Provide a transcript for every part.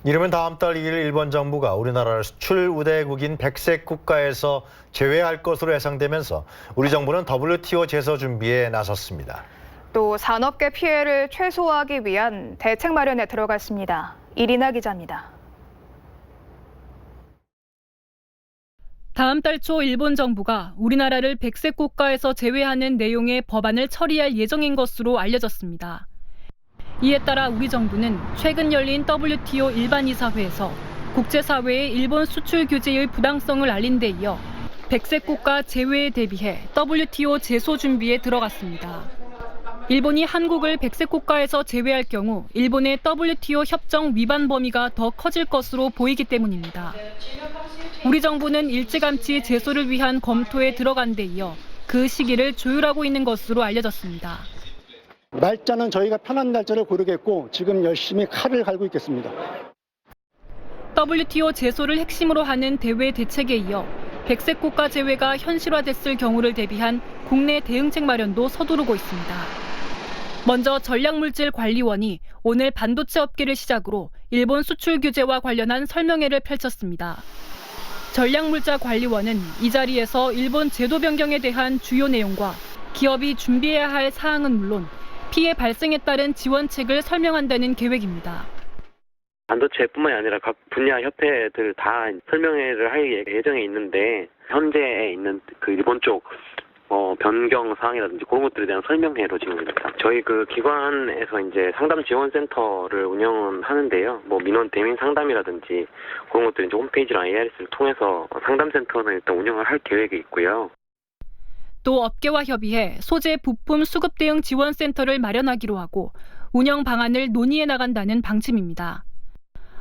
이르면 다음 달 2일 일본 정부가 우리나라를 수출 우대국인 백색 국가에서 제외할 것으로 예상되면서 우리 정부는 WTO 제소 준비에 나섰습니다. 또 산업계 피해를 최소화하기 위한 대책 마련에 들어갔습니다. 이리나 기자입니다. 다음 달 초 일본 정부가 우리나라를 백색 국가에서 제외하는 내용의 법안을 처리할 예정인 것으로 알려졌습니다. 이에 따라 우리 정부는 최근 열린 WTO 일반이사회에서 국제사회에 일본 수출 규제의 부당성을 알린 데 이어 백색 국가 제외에 대비해 WTO 제소 준비에 들어갔습니다. 일본이 한국을 백색 국가에서 제외할 경우 일본의 WTO 협정 위반 범위가 더 커질 것으로 보이기 때문입니다. 우리 정부는 일찌감치 제소를 위한 검토에 들어간 데 이어 그 시기를 조율하고 있는 것으로 알려졌습니다. 날짜는 저희가 편한 날짜를 고르겠고 지금 열심히 칼을 갈고 있겠습니다. WTO 제소를 핵심으로 하는 대외 대책에 이어 백색 국가 제외가 현실화됐을 경우를 대비한 국내 대응책 마련도 서두르고 있습니다. 먼저 전략물질관리원이 오늘 반도체 업계를 시작으로 일본 수출 규제와 관련한 설명회를 펼쳤습니다. 전략물자관리원은 이 자리에서 일본 제도 변경에 대한 주요 내용과 기업이 준비해야 할 사항은 물론 피해 발생에 따른 지원책을 설명한다는 계획입니다. 반도체뿐만이 아니라 각 분야 협회들 다 설명회를 할 예정에 있는데 현재에 있는 그 일본 쪽 변경 사항이라든지 그런 것들에 대한 설명회로 지금 저희 그 기관에서 이제 상담 지원 센터를 운영은 하는데요. 민원 대민 상담이라든지 그런 것들 이제 홈페이지랑 ARS를 통해서 상담 센터는 일단 운영을 할 계획이 있고요. 또 업계와 협의해 소재 부품 수급 대응 지원 센터를 마련하기로 하고 운영 방안을 논의해 나간다는 방침입니다.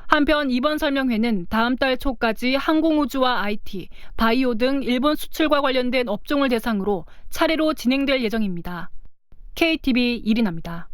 한편 이번 설명회는 다음 달 초까지 항공우주와 IT, 바이오 등 일본 수출과 관련된 업종을 대상으로 차례로 진행될 예정입니다. KTV 이리나입니다.